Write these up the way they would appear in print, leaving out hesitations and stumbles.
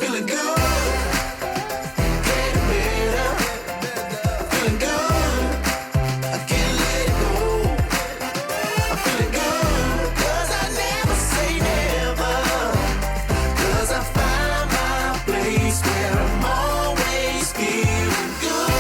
feeling good. Getting better. Feeling good. I can't let it go. I'm feeling good. 'Cause I never say never. 'Cause I find my place where I'm always feeling good.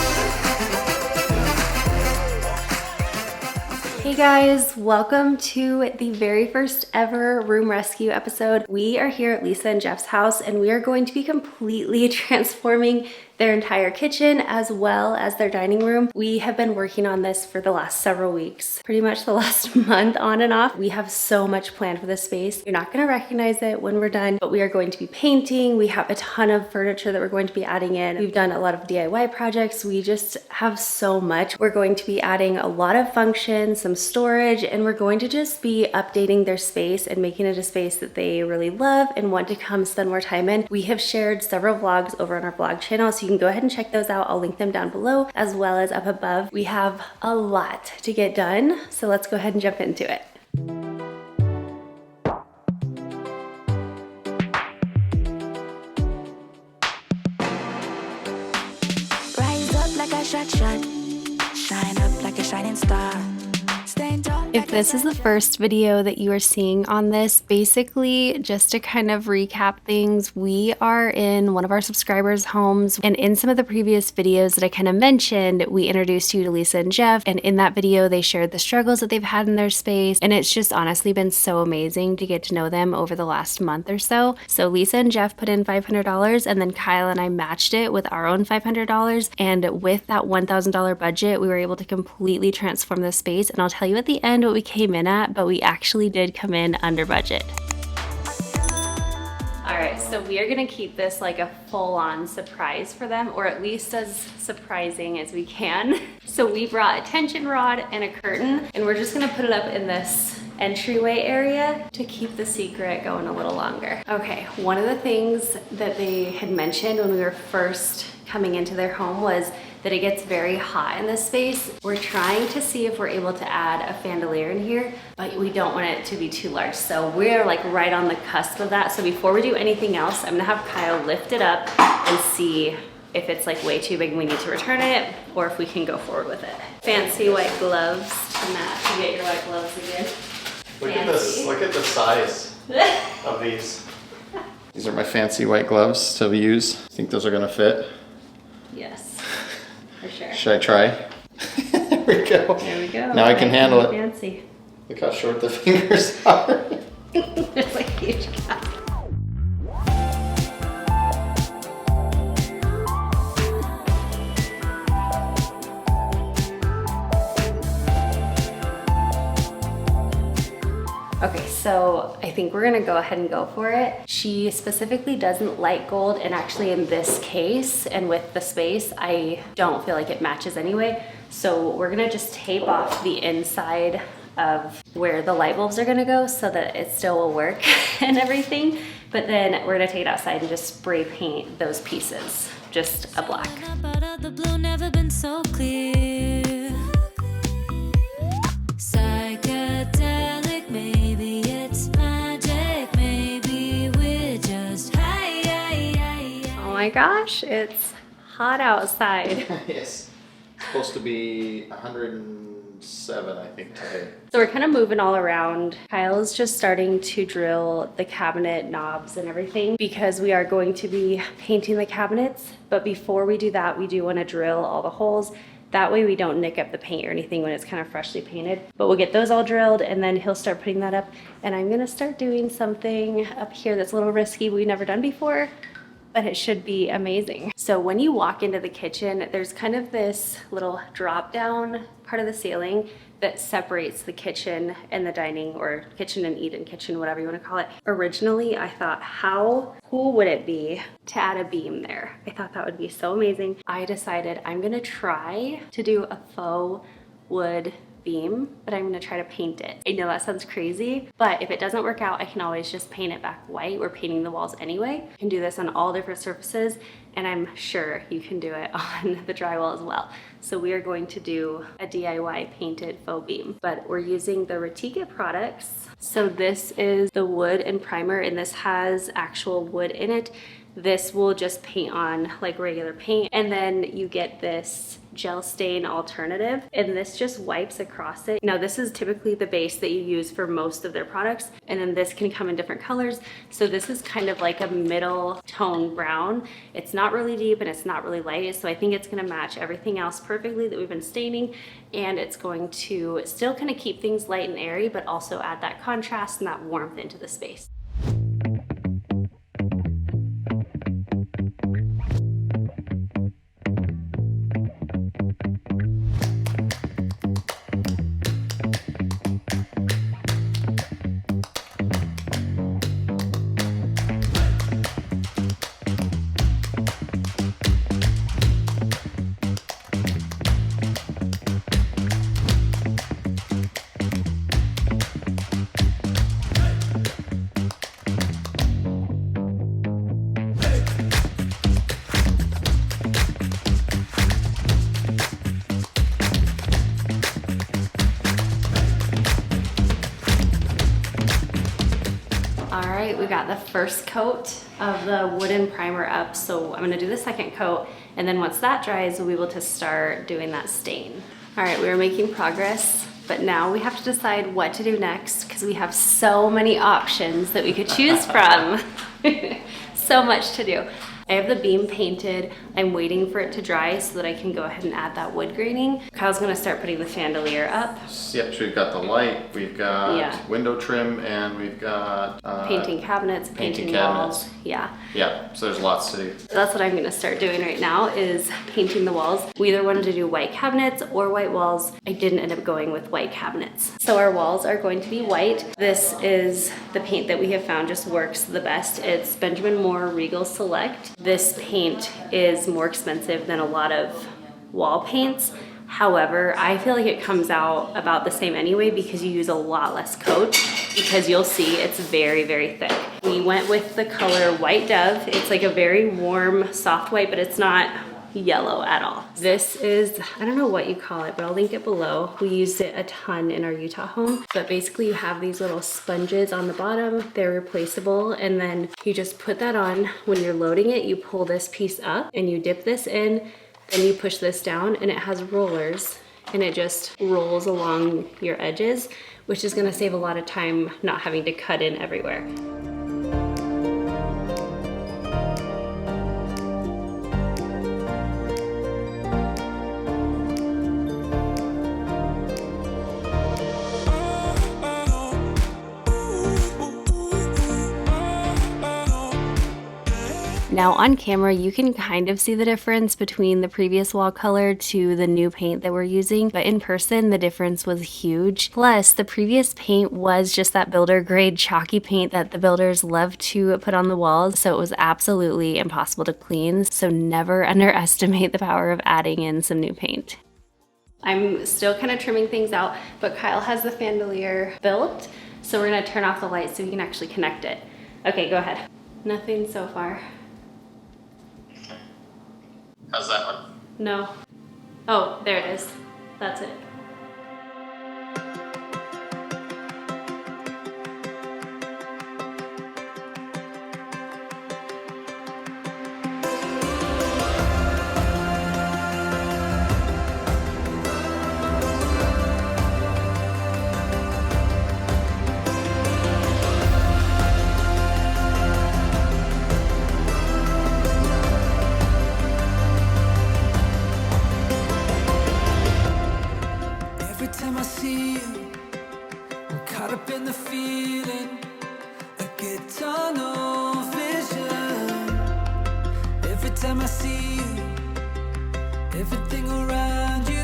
Hey guys, welcome to the very first ever room rescue episode. We are here at Lisa and Jeff's house and we are going to be completely transforming their entire kitchen as well as their dining room. We have been working on this for the last several weeks, pretty much the last month on and off. We have so much planned for this space. You're not gonna recognize it when we're done, but we are going to be painting. We have a ton of furniture that we're going to be adding in. We've done a lot of DIY projects. We just have so much. We're going to be adding a lot of functions, some storage, and we're going to just be updating their space and making it a space that they really love and want to come spend more time in. We have shared several vlogs over on our vlog channel, so you can go ahead and check those out. I'll link them down below as well as up above. We have a lot to get done, so let's go ahead and jump into it. Rise up like a shot, shine up like a shining star. If this is the first video that you are seeing on this, basically just to kind of recap things, we are in one of our subscribers' homes, and in some of the previous videos that I kind of mentioned, we introduced you to Lisa and Jeff, and in that video they shared the struggles that they've had in their space, and it's just honestly been so amazing to get to know them over the last month or so. So Lisa and Jeff put in $500 and then Kyle and I matched it with our own $500, and with that $1,000 budget we were able to completely transform the space, and I'll tell you at the end what we came in at, but we actually did come in under budget. All right, so we are gonna keep this like a full-on surprise for them, or at least as surprising as we can. So we brought a tension rod and a curtain, and we're just gonna put it up in this entryway area to keep the secret going a little longer. Okay, one of the things that they had mentioned when we were first coming into their home was that it gets very hot in this space. We're trying to see if we're able to add a Fandelier in here, but we don't want it to be too large. So we're like right on the cusp of that. So before we do anything else, I'm gonna have Kyle lift it up and see if it's like way too big and we need to return it, or if we can go forward with it. Fancy white gloves to match. You get your white gloves again. Look at this, look at the size of these. These are my fancy white gloves to use. Think those are gonna fit? Yes, for sure. Should I try? There we go. There we go. Now I can handle it. Fancy. Look how short the fingers are. There's like a huge gap. Okay, so I think we're gonna go ahead and go for it. She specifically doesn't like gold, and actually in this case and with the space, I don't feel like it matches anyway. So we're gonna just tape off the inside of where the light bulbs are gonna go so that it still will work and everything. But then we're gonna take it outside and just spray paint those pieces, just a black. The blue never been so clear. Psychedelic, maybe it's magic, maybe we're just high. Oh my gosh, it's hot outside. Yes. It's supposed to be 107, I think, today. So we're kind of moving all around. Kyle's just starting to drill the cabinet knobs and everything because we are going to be painting the cabinets. But before we do that, we do want to drill all the holes. That way we don't nick up the paint or anything when it's kind of freshly painted. But we'll get those all drilled and then he'll start putting that up. And I'm gonna start doing something up here that's a little risky, we've never done before, but it should be amazing. So when you walk into the kitchen, there's kind of this little drop down part of the ceiling that separates the kitchen and the dining, or kitchen and eat-in kitchen, whatever you want to call it. Originally, I thought, how cool would it be to add a beam there? I thought that would be so amazing. I decided I'm gonna try to do a faux wood beam, but I'm gonna try to paint it. I know that sounds crazy, but if it doesn't work out, I can always just paint it back white. We're painting the walls anyway. You can do this on all different surfaces, and I'm sure you can do it on the drywall as well. So we are going to do a DIY painted faux beam, but we're using the Retica products. So this is the wood and primer, and this has actual wood in it. This will just paint on like regular paint, and then you get this gel stain alternative, and this just wipes across it. Now this is typically the base that you use for most of their products, and then this can come in different colors. So this is kind of like a middle tone brown. It's not really deep and it's not really light, so I think it's gonna match everything else perfectly that we've been staining, and it's going to still kind of keep things light and airy, but also add that contrast and that warmth into the space. We got the first coat of the wooden primer up, so I'm gonna do the second coat, and then once that dries, we'll be able to start doing that stain. All right, we are making progress, but now we have to decide what to do next because we have so many options that we could choose from. So much to do. I have the beam painted. I'm waiting for it to dry so that I can go ahead and add that wood graining. Kyle's gonna start putting the Fandelier up. Yep, so we've got the light, we've got window trim, and we've got painting cabinets, painting walls. Yeah. Yeah, so there's lots to do. So that's what I'm gonna start doing right now, is painting the walls. We either wanted to do white cabinets or white walls. I didn't end up going with white cabinets. So our walls are going to be white. This is the paint that we have found just works the best. It's Benjamin Moore Regal Select. This paint is more expensive than a lot of wall paints. However, I feel like it comes out about the same anyway because you use a lot less coat, because you'll see it's very, very thick. We went with the color White Dove. It's like a very warm, soft white, but it's not yellow at all. This is, I don't know what you call it, but I'll link it below. We used it a ton in our Utah home. But basically you have these little sponges on the bottom. They're replaceable, and then you just put that on. When you're loading it, you pull this piece up and you dip this in, then you push this down, and it has rollers, and it just rolls along your edges, which is gonna save a lot of time not having to cut in everywhere. Now on camera, you can kind of see the difference between the previous wall color to the new paint that we're using, but in person, the difference was huge. Plus, the previous paint was just that builder grade chalky paint that the builders love to put on the walls, so it was absolutely impossible to clean. So never underestimate the power of adding in some new paint. I'm still kind of trimming things out, but Kyle has the Fandelier built, so we're gonna turn off the light so we can actually connect it. Okay, go ahead. Nothing so far. How's that one? No. Oh, there it is. That's it. Time I see you, everything around you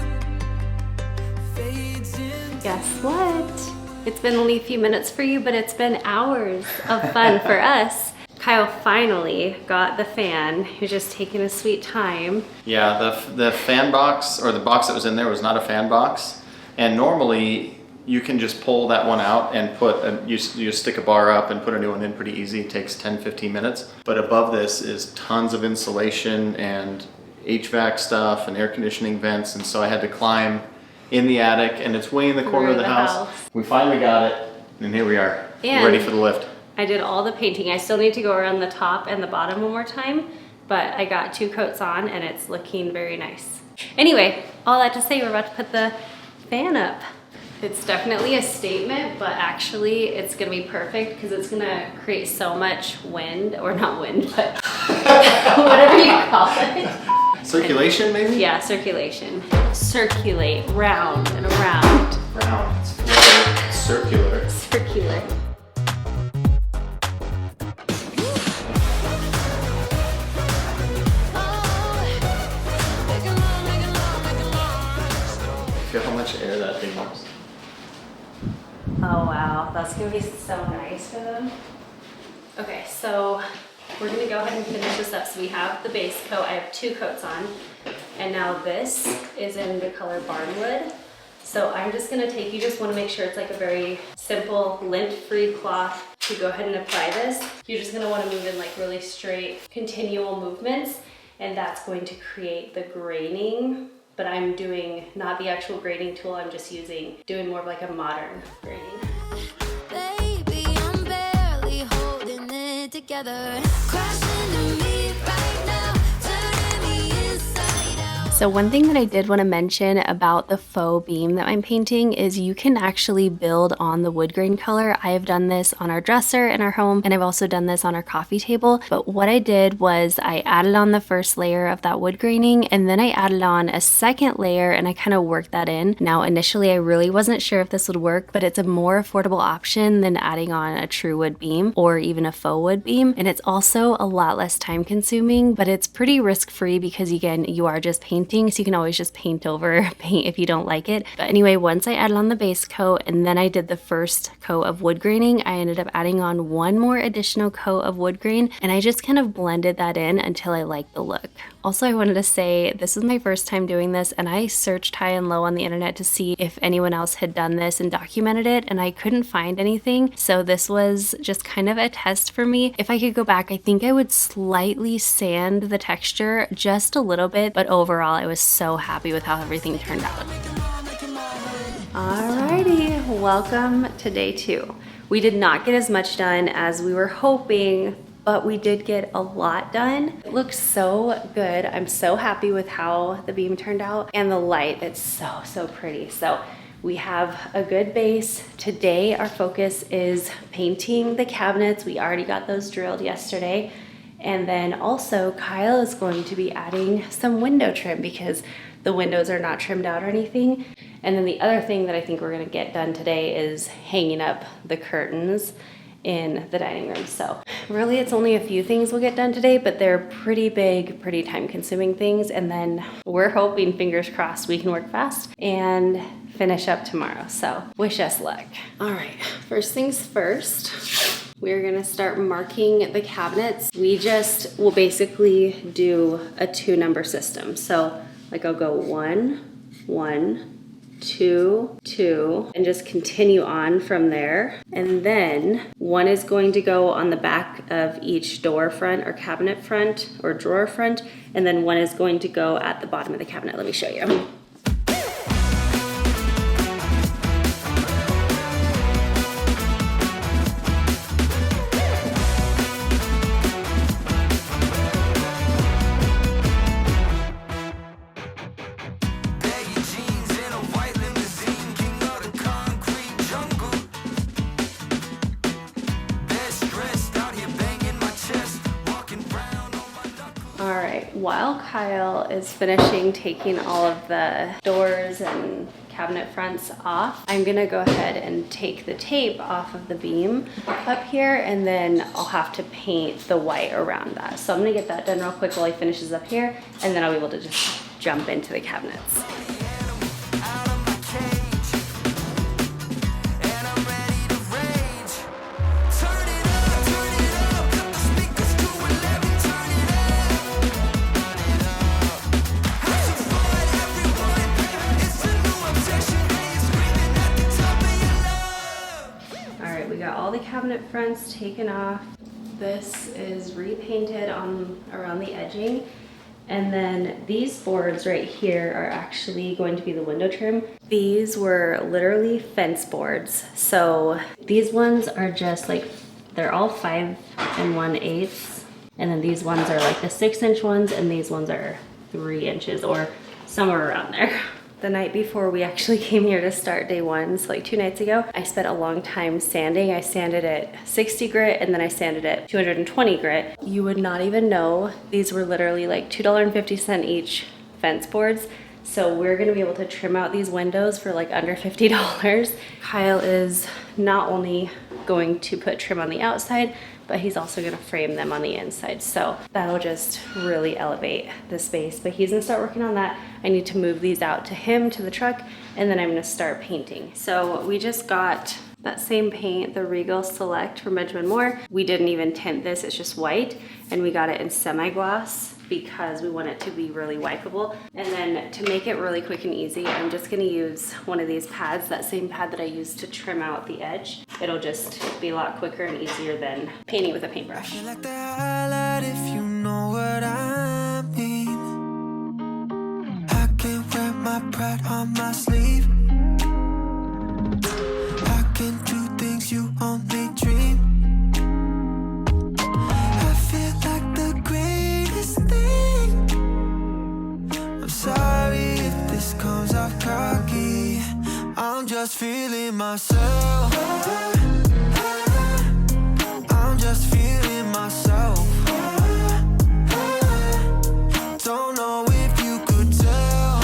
fades in. Guess what? It's been only a few minutes for you, but it's been hours of fun for us. Kyle finally got the fan. He's just taking his sweet time. Yeah, the fan box, or the box that was in there, was not a fan box. And normally you can just pull that one out and you just stick a bar up and put a new one in pretty easy. It takes 10-15 minutes. But above this is tons of insulation and HVAC stuff and air conditioning vents, and so I had to climb in the attic, and it's way in the corner of the house. We finally got it, and here we are, ready for the lift. I did all the painting. I still need to go around the top and the bottom one more time, but I got 2 coats on and it's looking very nice. Anyway, all that to say, we're about to put the fan up. It's definitely a statement, but actually it's gonna be perfect because it's gonna create so much wind, or not wind, but whatever you call it. Circulation, maybe? Yeah, circulation. Circulate round and around. Round, it's flow, circular. Circular. Feel how much air that thing moves. Oh wow, that's gonna be so nice for them. Okay, so we're gonna go ahead and finish this up. So we have the base coat, I have 2 coats on, and now this is in the color Barnwood. So I'm just gonna you just wanna make sure it's like a very simple lint-free cloth to go ahead and apply this. You're just gonna wanna move in like really straight, continual movements, and that's going to create the graining. But I'm doing not the actual grading tool, I'm just doing more of like a modern grading. Baby, I'm barely holding it together. Crashing to me right now, turning me inside out. So one thing that I did want to mention about the faux beam that I'm painting is you can actually build on the wood grain color. I have done this on our dresser in our home, and I've also done this on our coffee table. But what I did was I added on the first layer of that wood graining, and then I added on a second layer and I kind of worked that in. Now initially I really wasn't sure if this would work, but it's a more affordable option than adding on a true wood beam or even a faux wood beam. And it's also a lot less time consuming, but it's pretty risk-free because again, you are just painting, so you can always just paint over paint if you don't like it. But anyway, once I added on the base coat and then I did the first coat of wood graining, I ended up adding on one more additional coat of wood grain, and I just kind of blended that in until I liked the look. Also, I wanted to say this is my first time doing this, and I searched high and low on the internet to see if anyone else had done this and documented it, and I couldn't find anything. So this was just kind of a test for me. If I could go back, I think I would slightly sand the texture just a little bit, but overall I was so happy with how everything turned out. Alrighty, welcome to day 2. We did not get as much done as we were hoping, but we did get a lot done. It looks so good. I'm so happy with how the beam turned out, and the light, it's so pretty. So we have a good base. Today our focus is painting the cabinets. We already got those drilled yesterday. And then also Kyle is going to be adding some window trim because the windows are not trimmed out or anything. And then the other thing that I think we're gonna get done today is hanging up the curtains in the dining room. So really it's only a few things we'll get done today, but they're pretty big, pretty time consuming things. And then we're hoping, fingers crossed, we can work fast and finish up tomorrow. So wish us luck. All right, first things first, we're gonna start marking the cabinets. We just will basically do a 2-number system. So like I'll go 1, 1, 2, 2, and just continue on from there. And then 1 is going to go on the back of each door front or cabinet front or drawer front, and then 1 is going to go at the bottom of the cabinet. Let me show you. While Kyle is finishing taking all of the doors and cabinet fronts off, I'm gonna go ahead and take the tape off of the beam up here, and then I'll have to paint the white around that. So I'm gonna get that done real quick while he finishes up here, and then I'll be able to just jump into the cabinets. front's taken off. This is repainted on around the edging. And then these boards right here are actually going to be the window trim. These were literally fence boards. So these ones are just like, they're all 5 1/8. And then these ones are like the 6-inch ones, and these ones are 3 inches or somewhere around there. The night before we actually came here to start day 1, so like 2 nights ago, I spent a long time sanding. I sanded at 60 grit and then I sanded at 220 grit. You would not even know. These were literally like $2.50 each fence boards. So we're gonna be able to trim out these windows for like under $50. Kyle is not only going to put trim on the outside, but he's also gonna frame them on the inside. So that'll just really elevate the space. But he's gonna start working on that. I need to move these out to him, to the truck, and then I'm gonna start painting. So we just got that same paint, the Regal Select from Benjamin Moore. We didn't even tint this, it's just white. And we got it in semi-gloss because we want it to be really wipeable. And then to make it really quick and easy, I'm just gonna use one of these pads, that same pad that I used to trim out the edge. It'll just be a lot quicker and easier than painting with a paintbrush. Feel like the highlight if you know what I mean. I can wear my pride on my sleeve. I can do things you only dream. I feel like the greatest thing. I'm sorry if this comes off cocky. I'm just feeling myself. I'm just feeling myself. Don't know if you could tell.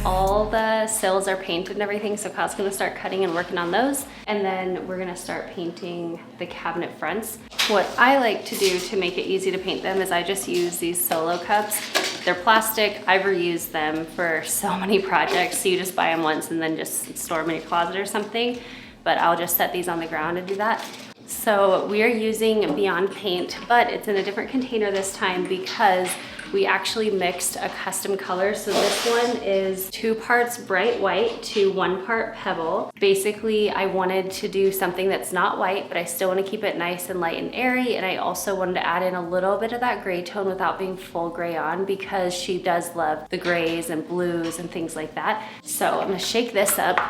All the sills are painted and everything, so Kyle's gonna start cutting and working on those. And then we're gonna start painting the cabinet fronts. What I like to do to make it easy to paint them is I just use these Solo cups. They're plastic. I've reused them for so many projects. So you just buy them once and then just store them in your closet or something. But I'll just set these on the ground and do that. So we are using Beyond Paint, but it's in a different container this time because we actually mixed a custom color. So this one is 2 parts bright white to 1 part pebble. Basically, I wanted to do something that's not white, but I still want to keep it nice and light and airy. And I also wanted to add in a little bit of that gray tone without being full gray on, because she does love the grays and blues and things like that. So I'm gonna shake this up,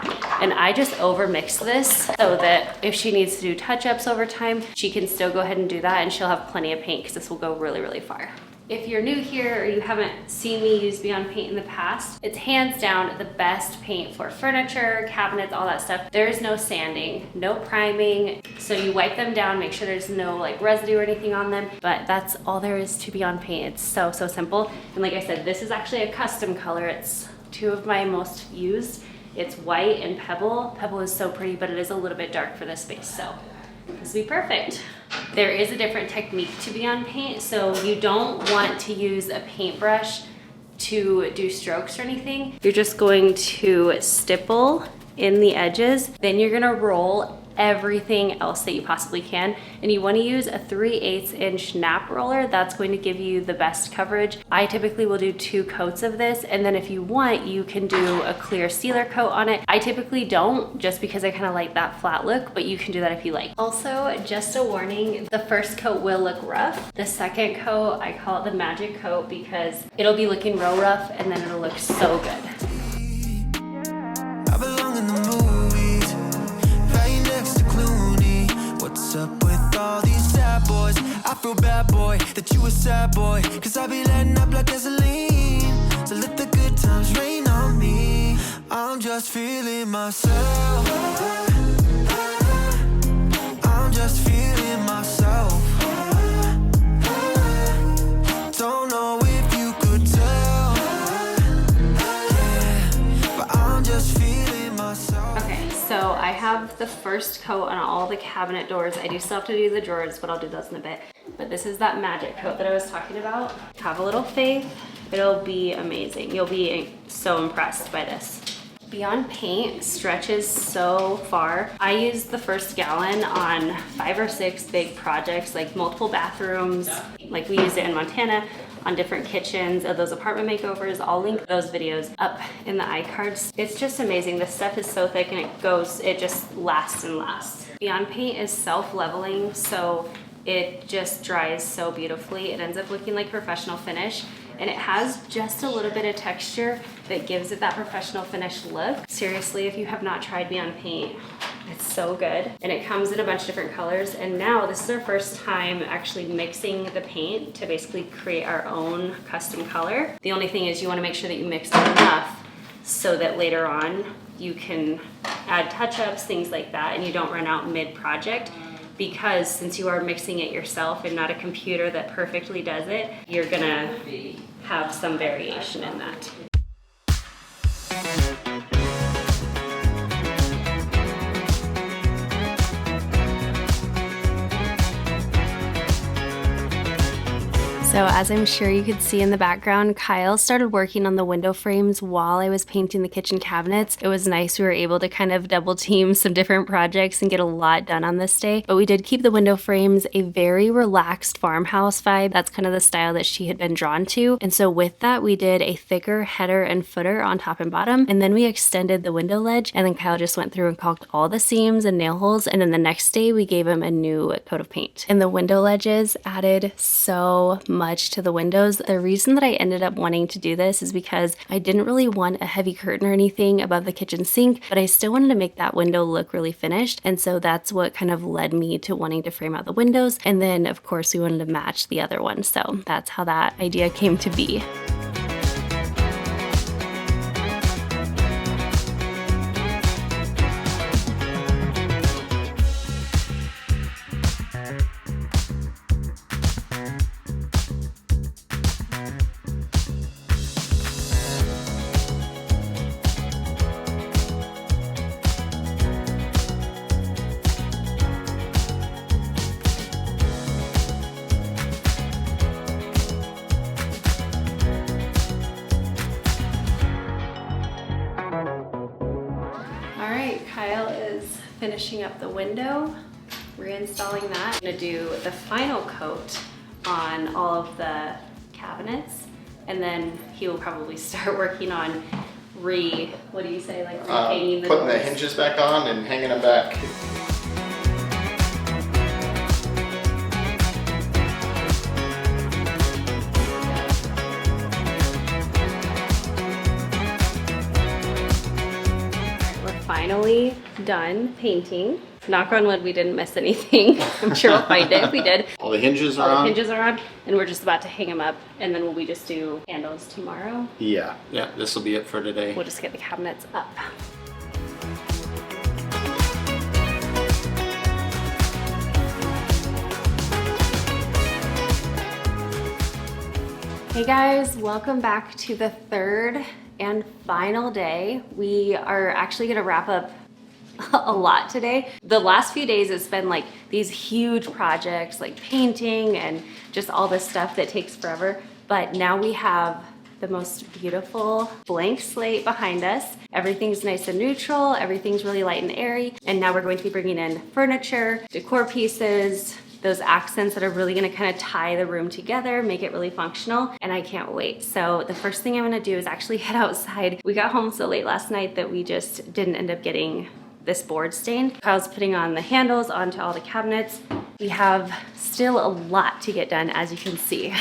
and I just over mix this so that if she needs to do touch-ups over time, she can still go ahead and do that, and she'll have plenty of paint because this will go really, really far. If you're new here or you haven't seen me use Beyond Paint in the past, it's hands down the best paint for furniture, cabinets, all that stuff. There is no sanding, no priming. So you wipe them down, make sure there's no like residue or anything on them, but that's all there is to Beyond Paint. It's so, so simple. And like I said, this is actually a custom color. It's 2 of my most used. It's white and pebble. Pebble is so pretty, but it is a little bit dark for this space, so this will be perfect. There is a different technique to Beyond Paint, so you don't want to use a paintbrush to do strokes or anything. You're just going to stipple in the edges, then you're gonna roll everything else that you possibly can. And you want to use a 3/8 inch nap roller. That's going to give you the best coverage. I typically will do 2 coats of this, and then if you want, you can do a clear sealer coat on it. I typically don't, just because I kind of like that flat look, but you can do that if you like. Also, just a warning, the first coat will look rough. The second coat, I call it the magic coat because it'll be looking real rough and then it'll look so good. I belong in the movies, right next to Clooney. What's up with all these sad boys? I feel bad, boy, that you a sad boy, cause I be letting up like gasoline. So let the good times rain on me. I'm just feeling myself. I'm just feeling myself. Don't know if you could tell, yeah, but I'm just feeling myself. Okay, so I have the first coat on all the cabinet doors. I do still have to do the drawers, but I'll do those in a bit. But this is that magic coat that I was talking about. Have a little faith, it'll be amazing. You'll be so impressed by this. Beyond Paint stretches so far. I used the first gallon on 5 or 6 big projects, like multiple bathrooms, like we used it in Montana, on different kitchens of those apartment makeovers. I'll link those videos up in the iCards. It's just amazing. This stuff is so thick and it just lasts and lasts. Beyond Paint is self-leveling, so it just dries so beautifully. It ends up looking like professional finish, and it has just a little bit of texture that gives it that professional finish look. Seriously, if you have not tried Beyond Paint, it's so good. And it comes in a bunch of different colors. And now this is our first time actually mixing the paint to basically create our own custom color. The only thing is you want to make sure that you mix it enough so that later on you can add touch-ups, things like that, and you don't run out mid-project. Because since you are mixing it yourself and not a computer that perfectly does it, you're gonna have some variation in that. So as I'm sure you could see in the background, Kyle started working on the window frames while I was painting the kitchen cabinets. It was nice. We were able to kind of double team some different projects and get a lot done on this day. But we did keep the window frames a very relaxed farmhouse vibe. That's kind of the style that she had been drawn to. And so with that, we did a thicker header and footer on top and bottom. And then we extended the window ledge. And then Kyle just went through and caulked all the seams and nail holes. And then the next day, we gave him a new coat of paint. And the window ledges added so much to the windows. The reason that I ended up wanting to do this is because I didn't really want a heavy curtain or anything above the kitchen sink, but I still wanted to make that window look really finished. And so that's what kind of led me to wanting to frame out the windows. And then of course we wanted to match the other one. So that's how that idea came to be. Kyle is finishing up the window, reinstalling that. I'm gonna do the final coat on all of the cabinets, and then he will probably start working on what do you say, like rehanging the putting doors. the hinges back on and hanging them back. Finally done painting. Knock on wood, we didn't miss anything. I'm sure we'll find it if we did. All the hinges are All on. the hinges are on, and we're just about to hang them up, and then will we just do handles tomorrow? Yeah, this will be it for today. We'll just get the cabinets up. Hey guys, welcome back to the third and final day. We are actually gonna wrap up a lot today. The last few days it's been like these huge projects like painting and just all this stuff that takes forever. But now we have the most beautiful blank slate behind us. Everything's nice and neutral, everything's really light and airy. And now we're going to be bringing in furniture, decor pieces, those accents that are really gonna kind of tie the room together, make it really functional, and I can't wait. So the first thing I'm gonna do is actually head outside. We got home so late last night that we just didn't end up getting this board stained. Kyle's putting on the handles onto all the cabinets. We have still a lot to get done, as you can see.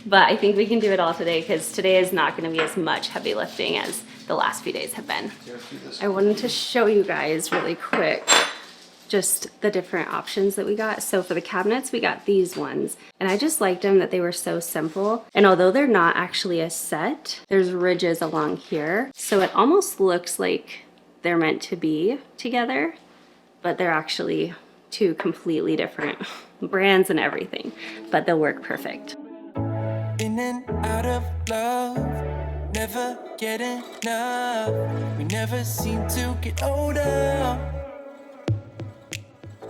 But I think we can do it all today because today is not gonna be as much heavy lifting as the last few days have been. I wanted to show you guys really quick just the different options that we got. So for the cabinets, we got these ones, and I just liked them that they were so simple. And although they're not actually a set, there's ridges along here. So it almost looks like they're meant to be together, but they're actually two completely different brands and everything, but they'll work perfect. In and out of love, never get enough. We never seem to get older.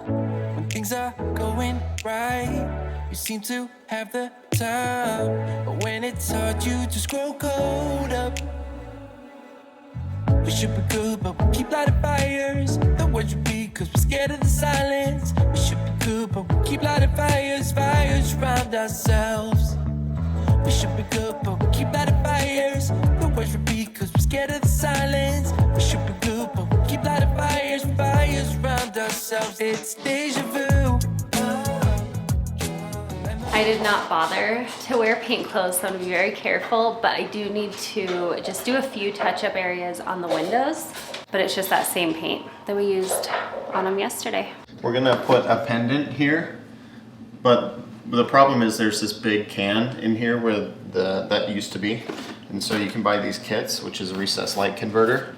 When things are going right, you seem to have the time. But when it's hard, you just grow cold up. We should be good, but we keep lighting fires. The words repeat, cause we're scared of the silence. We should be good, but we keep lighting fires, fires around ourselves. We should be good, but we keep lighting fires. The words repeat cause we're scared of the silence. We should be good, but we keep lighting fires. Fires around ourselves, it's deja vu. I did not bother to wear paint clothes, so I'm gonna be very careful, but I do need to just do a few touch-up areas on the windows, but it's just that same paint that we used on them yesterday. We're gonna put a pendant here, but the problem is there's this big can in here where that used to be. And so you can buy these kits, which is a recessed light converter,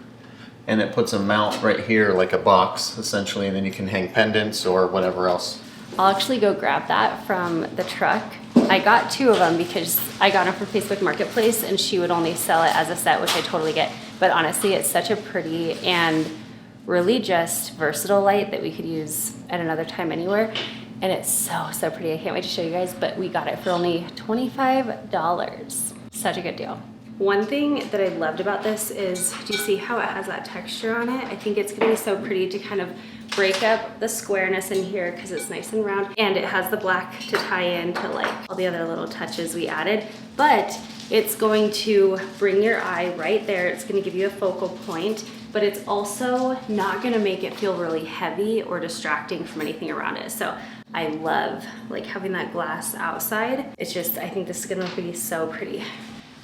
and it puts a mount right here like a box essentially, and then you can hang pendants or whatever else. I'll actually go grab that from the truck. I got 2 of them because I got them from Facebook Marketplace and she would only sell it as a set, which I totally get. But honestly, it's such a pretty and really just versatile light that we could use at another time anywhere. And it's so, so pretty. I can't wait to show you guys, but we got it for only $25. Such a good deal. One thing that I loved about this is, do you see how it has that texture on it? I think it's gonna be so pretty to kind of break up the squareness in here because it's nice and round, and it has the black to tie into like all the other little touches we added, but it's going to bring your eye right there. It's gonna give you a focal point, but it's also not gonna make it feel really heavy or distracting from anything around it. So I love like having that glass outside. It's just, I think this is gonna be so pretty.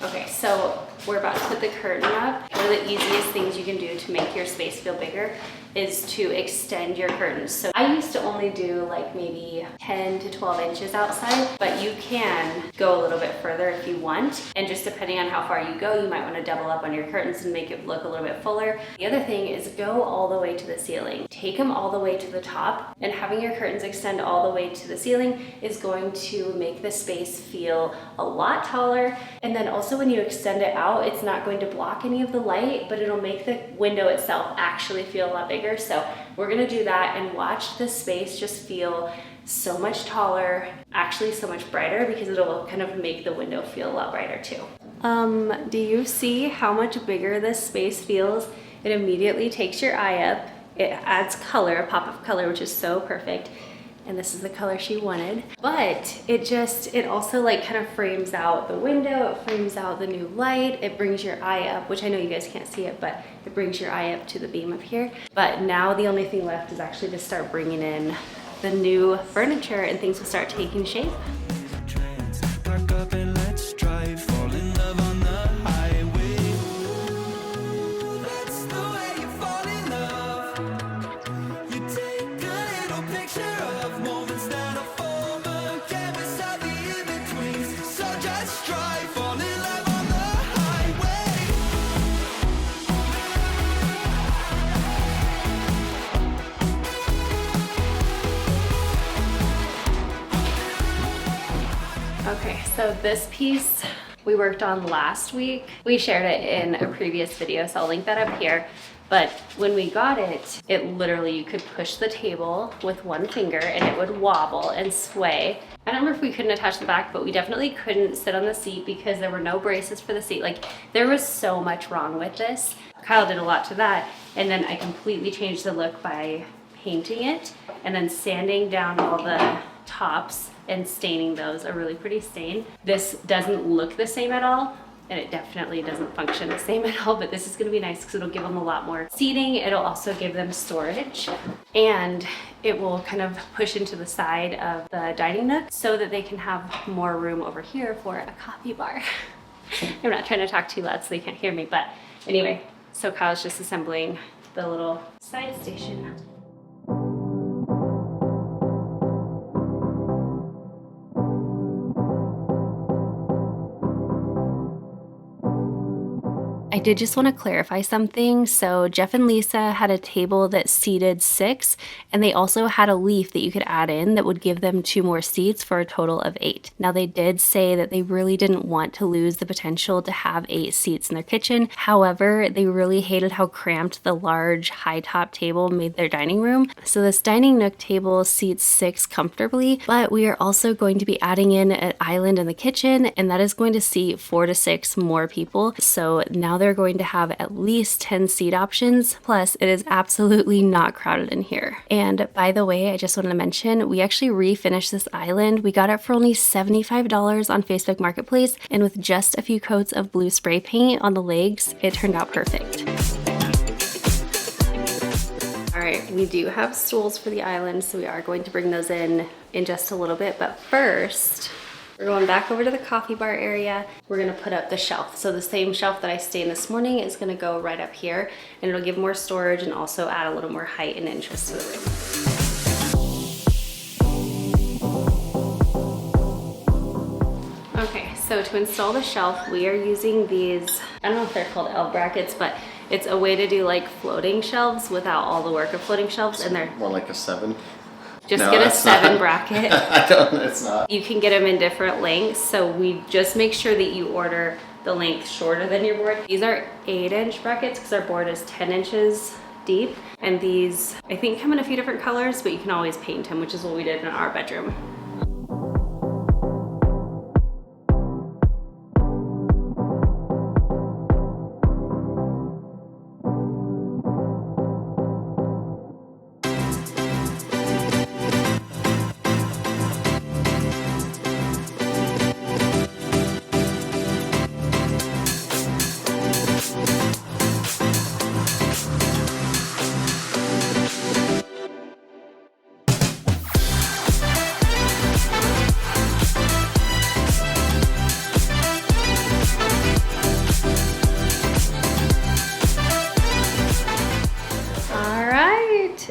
Okay, so we're about to put the curtain up. One of the easiest things you can do to make your space feel bigger is to extend your curtains. So I used to only do like maybe 10 to 12 inches outside, but you can go a little bit further if you want. And just depending on how far you go, you might want to double up on your curtains and make it look a little bit fuller. The other thing is go all the way to the ceiling. Take them all the way to the top, and having your curtains extend all the way to the ceiling is going to make the space feel a lot taller. And then also when you extend it out, it's not going to block any of the light, but it'll make the window itself actually feel a lot bigger. So we're gonna do that and watch this space just feel so much taller, actually so much brighter, because it'll kind of make the window feel a lot brighter too. Do you see how much bigger this space feels? It immediately takes your eye up. It adds color, a pop of color, which is so perfect. And this is the color she wanted. But it also like kind of frames out the window, it frames out the new light, it brings your eye up, which I know you guys can't see it, but it brings your eye up to the beam up here. But now the only thing left is actually to start bringing in the new furniture and things will start taking shape. Park up and let's drive, fall in love on the highway. That's the way you fall in love. You take a little picture of moments that are former, can't miss out the in-betweens. So just drive, fall in love on the highway. Okay, so this piece we worked on last week. We shared it in a previous video, so I'll link that up here. But when we got it, it literally, you could push the table with one finger and it would wobble and sway. I don't remember if we couldn't attach the back, but we definitely couldn't sit on the seat because there were no braces for the seat. Like, there was so much wrong with this. Kyle did a lot to that, and then I completely changed the look by painting it and then sanding down all the tops and staining those a really pretty stain. This doesn't look the same at all, and it definitely doesn't function the same at all, but this is gonna be nice because it'll give them a lot more seating. It'll also give them storage, and it will kind of push into the side of the dining nook so that they can have more room over here for a coffee bar. I'm not trying to talk too loud so they can't hear me, but anyway, so Kyle's just assembling the little side station. I did just want to clarify something. So Jeff and Lisa had a table that seated 6, and they also had a leaf that you could add in that would give them 2 more seats for a total of 8. Now they did say that they really didn't want to lose the potential to have 8 seats in their kitchen. However, they really hated how cramped the large high top table made their dining room. So this dining nook table seats 6 comfortably, but we are also going to be adding in an island in the kitchen, and that is going to seat 4 to 6 more people. So now they're going to have at least 10 seat options. Plus, it is absolutely not crowded in here. And by the way, I just wanted to mention, we actually refinished this island. We got it for only $75 on Facebook Marketplace, and with just a few coats of blue spray paint on the legs, it turned out perfect. All right, we do have stools for the island, so we are going to bring those in just a little bit. But first, we're going back over to the coffee bar area. We're gonna put up the shelf. So the same shelf that I stained this morning is gonna go right up here, and it'll give more storage and also add a little more height and interest to the room. Okay, so to install the shelf, we are using these, I don't know if they're called L brackets, but it's a way to do like floating shelves without all the work of floating shelves, and they're More like a 7. just No, get a that's 7 not. bracket. I don't, it's not. You can get them in different lengths, so we just make sure that you order the length shorter than your board. These are 8-inch brackets because our board is 10 inches deep, and these I think come in a few different colors, but you can always paint them, which is what we did in our bedroom.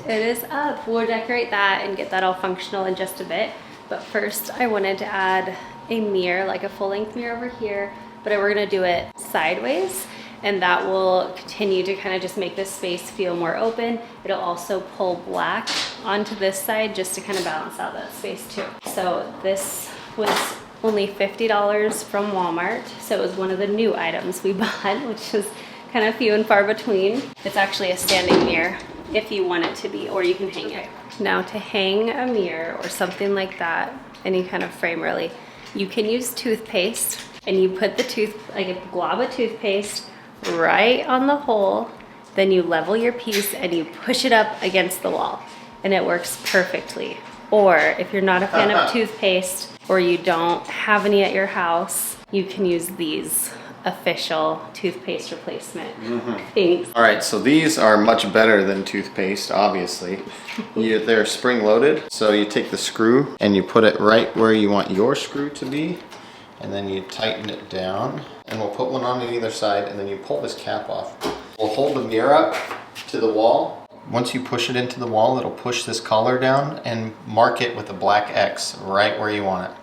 It is up. We'll decorate that and get that all functional in just a bit. But first I wanted to add a mirror, like a full length mirror over here, but we're gonna do it sideways, and that will continue to kind of just make this space feel more open. It'll also pull black onto this side just to kind of balance out that space too. So this was only $50 from Walmart. So it was one of the new items we bought, which is kind of few and far between. It's actually a standing mirror if you want it to be, or you can hang it. Now to hang a mirror or something like that, any kind of frame really, you can use toothpaste, and you put the like a glob of toothpaste right on the hole, then you level your piece and you push it up against the wall, and it works perfectly. Or if you're not a fan of toothpaste, or you don't have any at your house, you can use these official toothpaste replacement things. All right, so these are much better than toothpaste, obviously. They're spring loaded, so you take the screw and you put it right where you want your screw to be, and then you tighten it down, and we'll put one on either side, and then you pull this cap off. We'll hold the mirror up to the wall. Once you push it into the wall, it'll push this collar down and mark it with a black X right where you want it.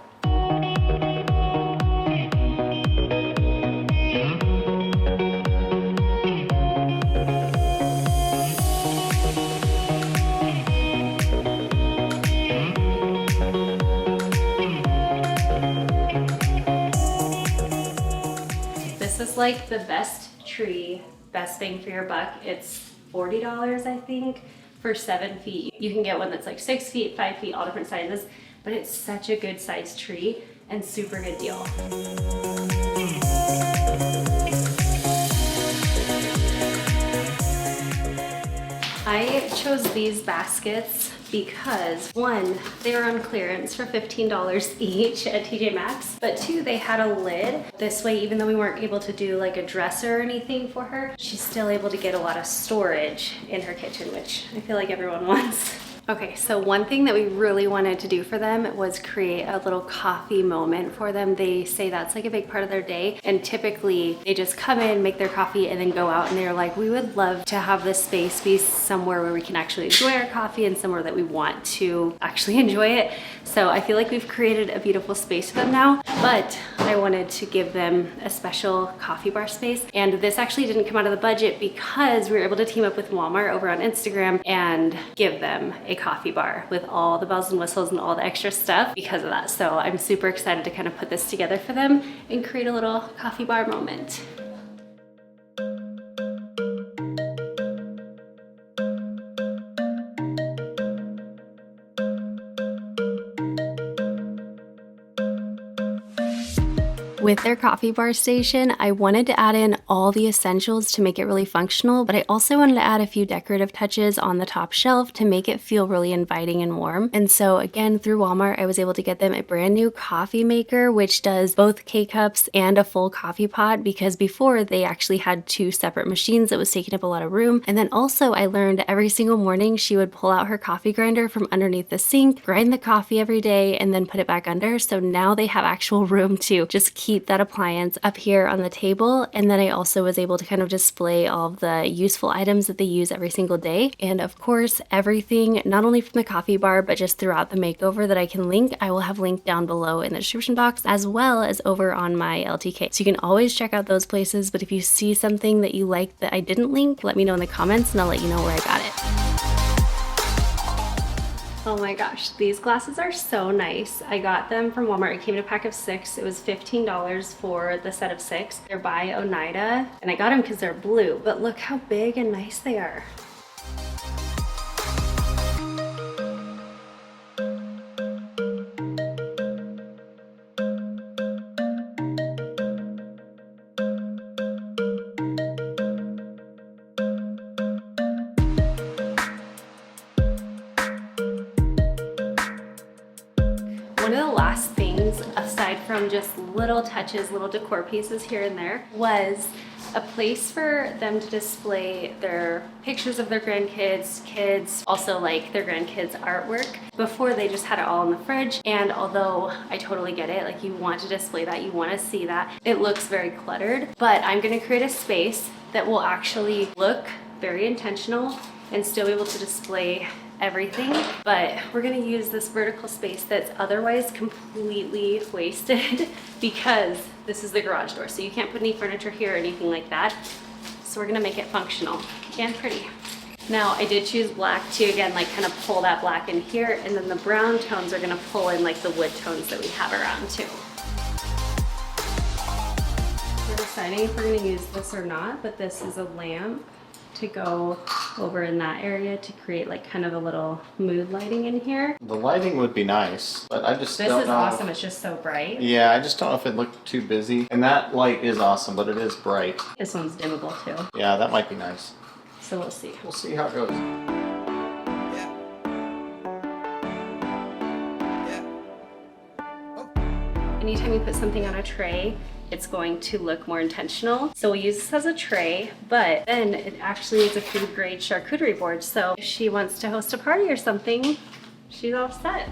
This is like the best tree, best bang for your buck. It's $40, I think, for 7 feet. You can get one that's like 6 feet, 5 feet, all different sizes, but it's such a good sized tree and super good deal. I chose these baskets because 1, they were on clearance for $15 each at TJ Maxx, but 2, they had a lid. This way, even though we weren't able to do like a dresser or anything for her, she's still able to get a lot of storage in her kitchen, which I feel like everyone wants. Okay, so one thing that we really wanted to do for them was create a little coffee moment for them. They say that's like a big part of their day, and typically they just come in, make their coffee, and then go out, and they're like, we would love to have this space be somewhere where we can actually enjoy our coffee and somewhere that we want to actually enjoy it. So I feel like we've created a beautiful space for them now, but I wanted to give them a special coffee bar space. And this actually didn't come out of the budget because we were able to team up with Walmart over on Instagram and give them a coffee bar with all the bells and whistles and all the extra stuff because of that. So I'm super excited to kind of put this together for them and create a little coffee bar moment. With their coffee bar station, I wanted to add in all the essentials to make it really functional, but I also wanted to add a few decorative touches on the top shelf to make it feel really inviting and warm. And so again, through Walmart, I was able to get them a brand new coffee maker, which does both K-cups and a full coffee pot, because before they actually had two separate machines that was taking up a lot of room. And then also I learned every single morning she would pull out her coffee grinder from underneath the sink, grind the coffee every day, and then put it back under. So now they have actual room to just keep that appliance up here on the table. And then I also was able to kind of display all of the useful items that they use every single day. And of course, everything, not only from the coffee bar, but just throughout the makeover that I can link, I will have linked down below in the description box, as well as over on my LTK. So you can always check out those places, but if you see something that you like that I didn't link, let me know in the comments and I'll let you know where I got it. Oh my gosh, these glasses are so nice. I got them from Walmart. It came in a pack of 6. It was $15 for the set of 6. They're by Oneida, and I got them because they're blue, but look how big and nice they are. One of the last things, aside from just little touches, little decor pieces here and there, was a place for them to display their pictures of their grandkids, kids, also like their grandkids' artwork. Before, they just had it all in the fridge, and although I totally get it, like you want to display that, you want to see that, it looks very cluttered. But I'm going to create a space that will actually look very intentional and still be able to display everything, but we're going to use this vertical space that's otherwise completely wasted because this is the garage door, so you can't put any furniture here or anything like that. So we're going to make it functional and pretty. Now I did choose black to, again, like kind of pull that black in here, and then the brown tones are going to pull in like the wood tones that we have around too. We're deciding if we're going to use this or not, but this is a lamp to go over in that area to create like kind of a little mood lighting in here. The lighting would be nice, but I just don't know. This is awesome, it's just so bright. Yeah, I just don't know if it looked too busy. And that light is awesome, but it is bright. This one's dimmable too. Yeah, that might be nice. So we'll see. We'll see how it goes. Anytime you put something on a tray, it's going to look more intentional. So we'll use this as a tray, but then it actually is a food grade charcuterie board. So if she wants to host a party or something, she's all set.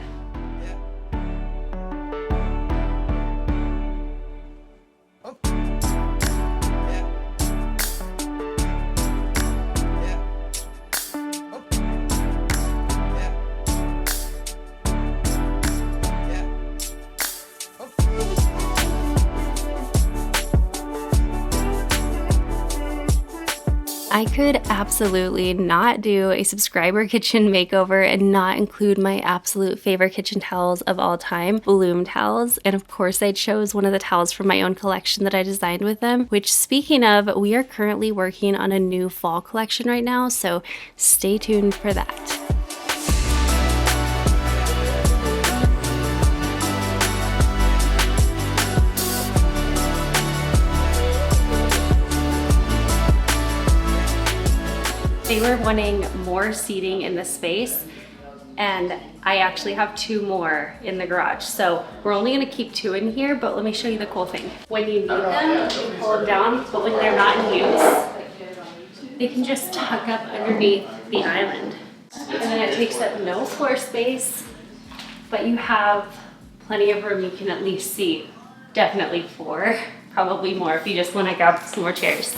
I could absolutely not do a subscriber kitchen makeover and not include my absolute favorite kitchen towels of all time, Bloom towels. And of course I chose one of the towels from my own collection that I designed with them, which, speaking of, we are currently working on a new fall collection right now, so stay tuned for that. They were wanting more seating in the space, and I actually have 2 more in the garage. So we're only gonna keep 2 in here, but let me show you the cool thing. When you need them, you pull them down, but when they're not in use, they can just tuck up underneath the island. And then it takes up no floor space, but you have plenty of room. You can at least seat definitely 4, probably more if you just wanna grab some more chairs.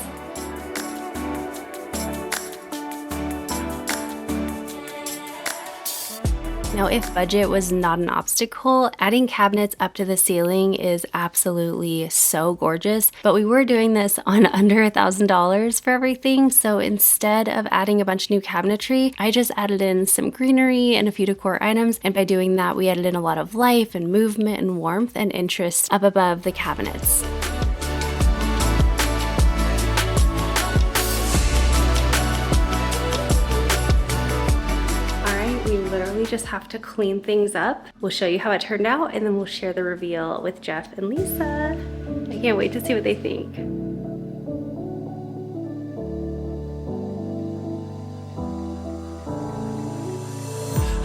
Now, if budget was not an obstacle, adding cabinets up to the ceiling is absolutely so gorgeous, but we were doing this on under $1,000 for everything, so instead of adding a bunch of new cabinetry, I just added in some greenery and a few decor items, and by doing that, we added in a lot of life and movement and warmth and interest up above the cabinets. We just have to clean things up. We'll show you how it turned out, and then we'll share the reveal with Jeff and Lisa. I can't wait to see what they think.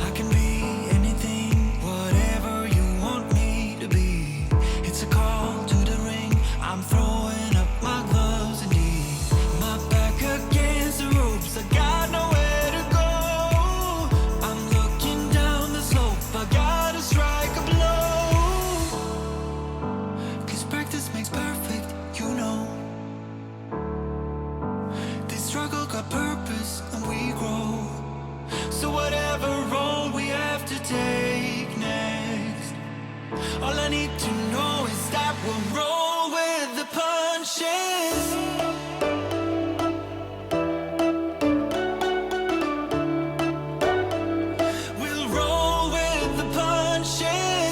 I can be anything, whatever you want me to be. It's a call to the ring. I'm throwing up my gloves and knees. My back against the ropes. I got nowhere to go. I'm looking down the slope. I gotta strike a blow. 'Cause practice makes perfect, you know. This struggle got purpose and we grow. So whatever role we have to take next, all I need to know is that we'll roll with the punches. We'll roll with the punches.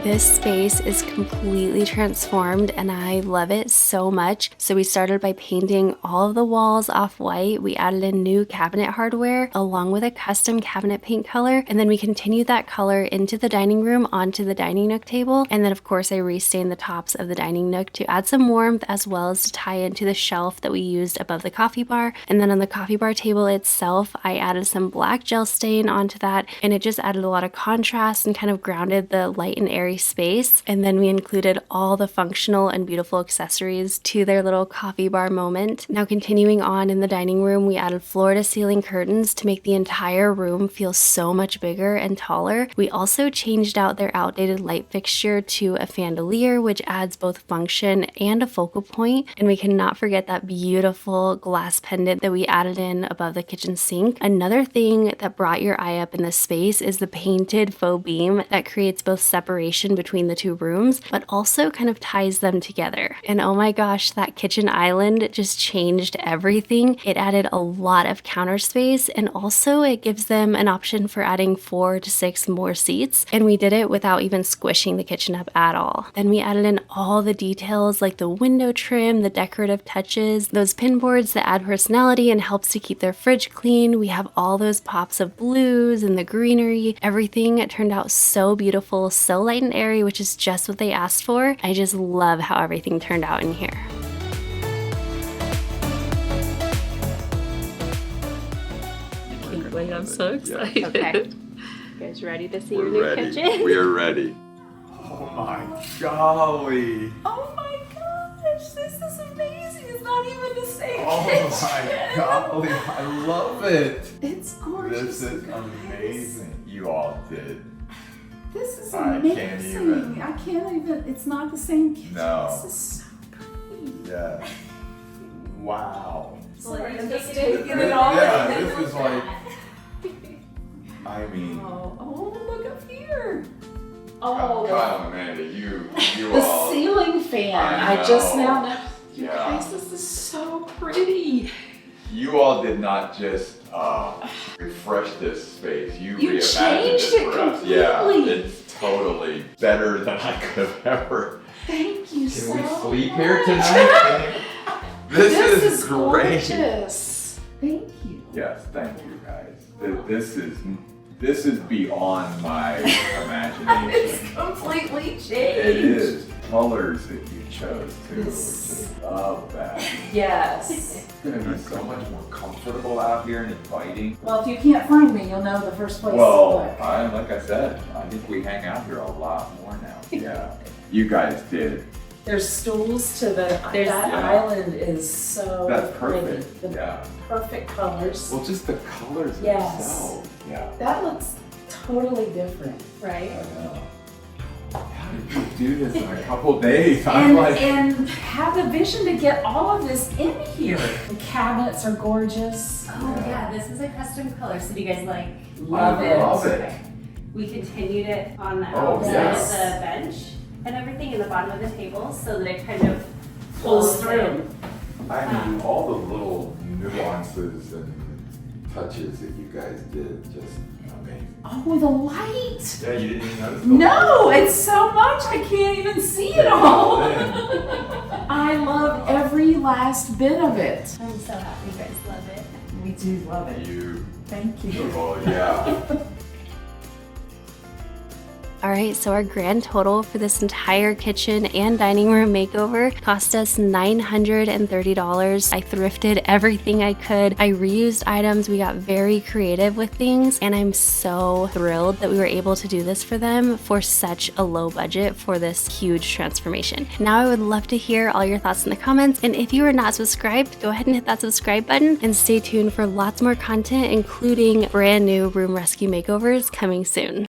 This space is completely transformed and I love it so much. So we started by painting all of the walls off-white. We added in new cabinet hardware along with a custom cabinet paint color. And then we continued that color into the dining room onto the dining nook table. And then of course I restained the tops of the dining nook to add some warmth as well as to tie into the shelf that we used above the coffee bar. And then on the coffee bar table itself, I added some black gel stain onto that and it just added a lot of contrast and kind of grounded the light and airy space. And then we included all the functional and beautiful accessories to their little coffee bar moment. Now continuing on in the dining room, we added floor to ceiling curtains to make the entire room feel so much bigger and taller. We also changed out their outdated light fixture to a Fandelier, which adds both function and a focal point. And we cannot forget that beautiful glass pendant that we added in above the kitchen sink. Another thing that brought your eye up in this space is the painted faux beam that creates both separation between the two rooms, but also kind of ties them together. And oh my gosh, that kitchen island just changed everything. It added a lot of counter space and also it gives them an option for adding 4 to 6 more seats. And we did it without even squishing the kitchen up at all. Then we added in all the details like the window trim, the decorative touches, those pin boards that add personality and helps to keep their fridge clean. We have all those pops of blues and the greenery. Everything turned out so beautiful, so light and airy, which is just what they asked for. I just love how everything turned out in here. Can't wait, I'm so excited. Okay. You guys ready to see your We're new ready. kitchen? We are ready. Oh my golly. Oh my gosh, this is amazing. It's not even the same Oh kitchen. my golly. I love it. It's gorgeous. This is you guys. amazing. You all did. This is I amazing. can't even- I can't even. It's not the same kitchen. No. This is so pretty. Yeah. Wow. Sorry, I'm just taking it all Yeah, in. this is like, I mean, Oh, look up here. Kyle Oh, and Amanda, you the all. ceiling fan. I I just know. now know. You Yeah. guys, this is so pretty. You all did not just refresh this space. You You reimagined changed it it for us. Yeah, completely. it's totally better than I could have ever. Thank you so Can much. we sleep here tonight? This is great. Gorgeous. Thank you. Yes, thank you guys. This is beyond my imagination. It's completely changed. It is colors that you chose too. Yes. Just love that. Yes. It's gonna be so much more comfortable out here and inviting. Well, if you can't find me, you'll know the first place to Well, look. like I said, I think we hang out here a lot more now. Yeah, you guys did. There's stools to the. That Yeah. island is so That's pretty. perfect. The Yeah. perfect colors. Well, just the colors Yes. themselves. Yeah. That looks totally different, right? I know. How did you do this in a couple days? I'm And, like, and have the vision to get all of this in here. The cabinets are gorgeous. Oh yeah, this is a custom color. So do you guys like? Love I it. love it. We continued it on the Oh, outside yes. of the bench and everything in the bottom of the table so that it kind of Pulls flows through. in. I mean, all the little nuances and touches that you guys did, just amazing. Oh, the light. Yeah, you didn't even notice the No, it's so much. I can't even see it all. light. I love every last bit of it. I'm so happy you guys love it. We do love it. You, Thank you. well, yeah. All right, so our grand total for this entire kitchen and dining room makeover cost us $930. I thrifted everything I could. I reused items. We got very creative with things, and I'm so thrilled that we were able to do this for them for such a low budget for this huge transformation. Now I would love to hear all your thoughts in the comments, and if you are not subscribed, go ahead and hit that subscribe button and stay tuned for lots more content, including brand new room rescue makeovers coming soon.